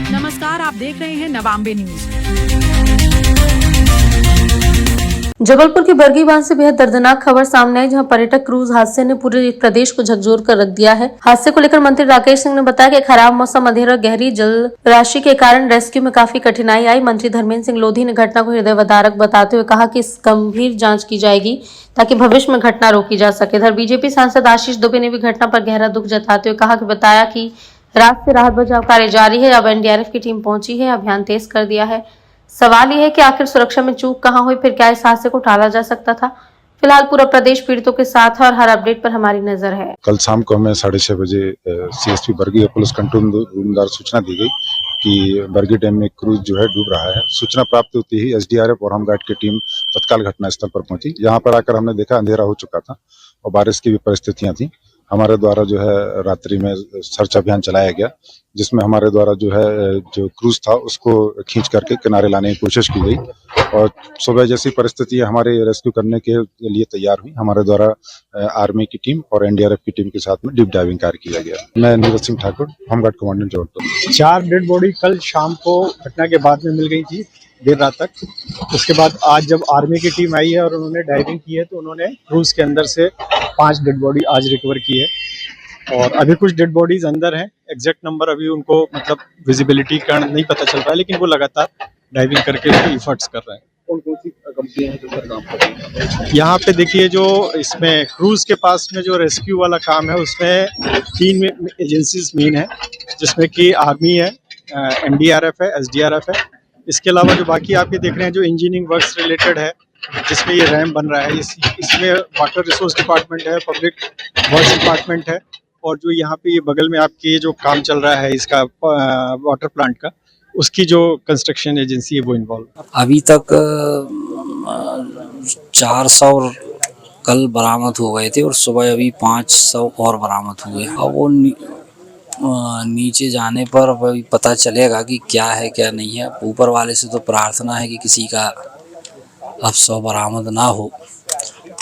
नमस्कार, आप देख रहे हैं नवांबे न्यूज। जबलपुर की बरगी बांध से बेहद दर्दनाक खबर सामने आई, जहां पर्यटक क्रूज हादसे ने पूरे प्रदेश को झकझोर कर रख दिया है। हादसे को लेकर मंत्री राकेश सिंह ने बताया कि खराब मौसम, अंधेरा और गहरी जल राशि के कारण रेस्क्यू में काफी कठिनाई आई। मंत्री धर्मेंद्र सिंह लोधी ने घटना को हृदयविदारक बताते हुए कहा कि इस गंभीर जांच की जाएगी ताकि भविष्य में घटना रोकी जा सके। इधर बीजेपी सांसद आशीष दुबे ने भी घटना पर गहरा दुख जताते हुए कहा कि बताया कि रात से राहत बचाव कार्य जारी है। अब एनडीआरएफ की टीम पहुंची है, अभियान तेज कर दिया है। सवाल यह है कि आखिर सुरक्षा में चूक कहां हुई, फिर क्या इस हादसे को टाला जा सकता था। फिलहाल पूरा प्रदेश पीड़ितों के साथ है और हर अपडेट पर हमारी नजर है। कल शाम को हमें 6:30 बजे CSP Bargi police control room द्वारा सूचना दी गई कि बरगी डैम में क्रूज जो है डूब रहा है। सूचना प्राप्त होती ही एसडीआरएफ और होमगार्ड की टीम तत्काल घटनास्थल पर पहुंची। यहाँ पर आकर हमने देखा अंधेरा हो चुका था और बारिश की भी परिस्थितियां थी। हमारे द्वारा जो है रात्रि में सर्च अभियान चलाया गया, जिसमें हमारे द्वारा जो क्रूज था उसको खींच करके किनारे लाने की कोशिश की गई और सुबह जैसी परिस्थिति हमारे रेस्क्यू करने के लिए तैयार हुई। हमारे द्वारा आर्मी की टीम और एनडीआरएफ की टीम के साथ में डीप डाइविंग कार्य किया गया। मैं Neeraj Singh Thakur, home guard commandant Jabalpur. 4 dead body कल शाम को घटना के बाद में मिल गई थी देर रात तक। उसके बाद आज जब आर्मी की टीम आई है और उन्होंने डाइविंग की है तो उन्होंने क्रूज के अंदर से 5 डेड बॉडी आज रिकवर की है और अभी कुछ डेड बॉडीज अंदर हैं। एग्जैक्ट नंबर अभी उनको मतलब विजिबिलिटी का नहीं पता चल रहा है, लेकिन वो लगातार डाइविंग करके उसके एफर्ट्स कर रहे हैं। कौन कौन सी कंपनियां हैं जो सर काम कर रही हैं? यहाँ पे देखिए, जो इसमें क्रूज के पास में जो रेस्क्यू वाला काम है उसमें 3 एजेंसीज मेन है, जिसमें कि आर्मी है, एनडीआरएफ है, एसडीआरएफ है। इसके अलावा जो बाकी आप ये देख रहे हैं जो इंजीनियरिंग वर्क्स रिलेटेड है, जिसमें ये रैम बन रहा है, इसमें वाटर रिसोर्स डिपार्टमेंट है, पब्लिक वर्क्स डिपार्टमेंट है और जो यहाँ पे ये बगल में आपके ये जो काम चल रहा है इसका वाटर प्लांट का, उसकी जो कंस्ट्रक्शन एजेंसी है वो इन्वॉल्व। अभी तक 400 कल बरामद हो गए थे और सुबह अभी 500 और बरामद हुए। अब वो नीचे जाने पर अभी पता चलेगा कि क्या है क्या नहीं है। ऊपर वाले से तो प्रार्थना है कि किसी का अब 100 बरामद ना हो,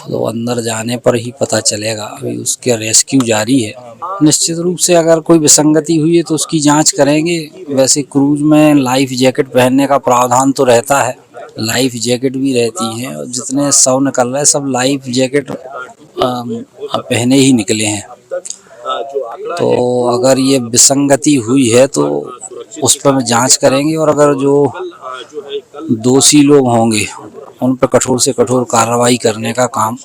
तो अंदर जाने पर ही पता चलेगा। अभी उसके रेस्क्यू जारी है। निश्चित रूप से अगर कोई विसंगति हुई है तो उसकी जांच करेंगे। वैसे क्रूज में लाइफ जैकेट पहनने का प्रावधान तो रहता है, लाइफ जैकेट भी रहती है और जितने 100 निकल रहे हैं सब लाइफ जैकेट पहने ही निकले हैं। तो अगर ये विसंगति हुई है तो उस पर जांच करेंगे और अगर जो दोषी लोग होंगे उन पर कठोर से कठोर कार्रवाई करने का काम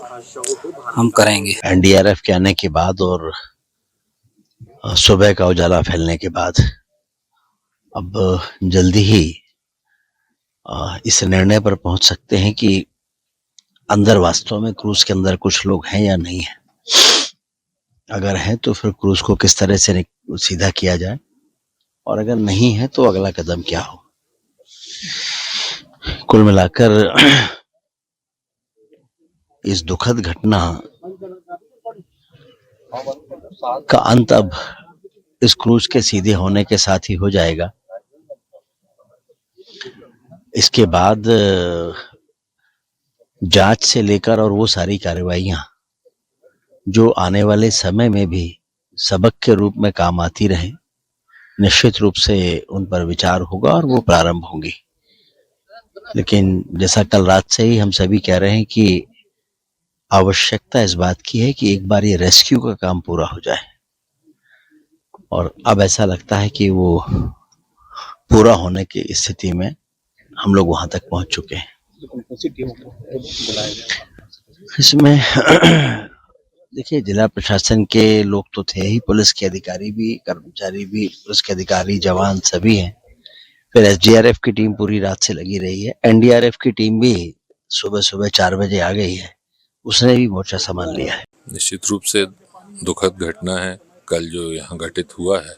हम करेंगे। एनडीआरएफ के आने के बाद और सुबह का उजाला फैलने के बाद अब जल्दी ही इस निर्णय पर पहुंच सकते हैं कि अंदर वास्तव में क्रूज के अंदर कुछ लोग हैं या नहीं है। अगर हैं तो फिर क्रूज को किस तरह से सीधा किया जाए और अगर नहीं है तो अगला कदम क्या हो। कुल मिलाकर इस दुखद घटना का अंत अब इस क्रूज के सीधे होने के साथ ही हो जाएगा। इसके बाद जांच से लेकर और वो सारी कार्रवाइयां जो आने वाले समय में भी सबक के रूप में काम आती रहे, निश्चित रूप से उन पर विचार होगा और वो प्रारंभ होंगी। लेकिन जैसा कल रात से ही हम सभी कह रहे हैं कि आवश्यकता इस बात की है कि एक बार ये रेस्क्यू का काम पूरा हो जाए और अब ऐसा लगता है कि वो पूरा होने की स्थिति में हम लोग वहां तक पहुंच चुके हैं। इसमें देखिए, जिला प्रशासन के लोग तो थे ही, पुलिस के अधिकारी भी, कर्मचारी भी, पुलिस के अधिकारी, जवान सभी हैं। फिर एसडीआरएफ की टीम पूरी रात से लगी रही है। एनडीआरएफ की टीम भी सुबह 4 बजे आ गई है, उसने भी मोर्चा संभाल लिया है। निश्चित रूप से दुखद घटना है कल जो यहाँ घटित हुआ है,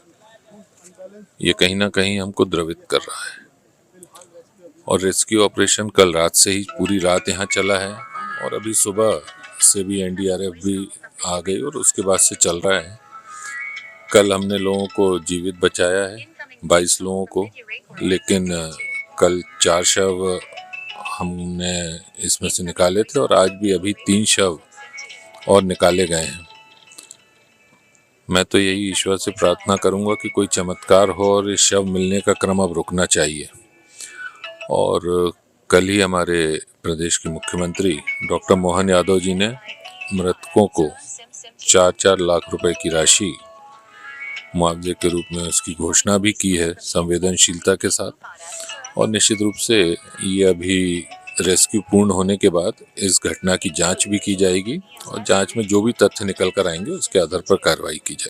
ये कहीं ना कहीं हमको द्रवित कर रहा है और रेस्क्यू ऑपरेशन कल रात से ही पूरी रात यहाँ चला है और अभी सुबह से भी एनडीआरएफ भी आ गई और उसके बाद से चल रहा है। कल हमने लोगों को जीवित बचाया है, 22 लोगों को, लेकिन कल 4 शव हमने इसमें से निकाले थे और आज भी अभी 3 शव और निकाले गए हैं। मैं तो यही ईश्वर से प्रार्थना करूंगा कि कोई चमत्कार हो और इस शव मिलने का क्रम अब रुकना चाहिए। और कल ही हमारे प्रदेश के मुख्यमंत्री डॉक्टर मोहन यादव जी ने मृतकों को 4-4 लाख रुपए की राशि मुआवजे के रूप में उसकी घोषणा भी की है संवेदनशीलता के साथ। और निश्चित रूप से ये अभी रेस्क्यू पूर्ण होने के बाद इस घटना की जांच भी की जाएगी और जांच में जो भी तथ्य निकल कर आएंगे उसके आधार पर कार्रवाई की जाएगी।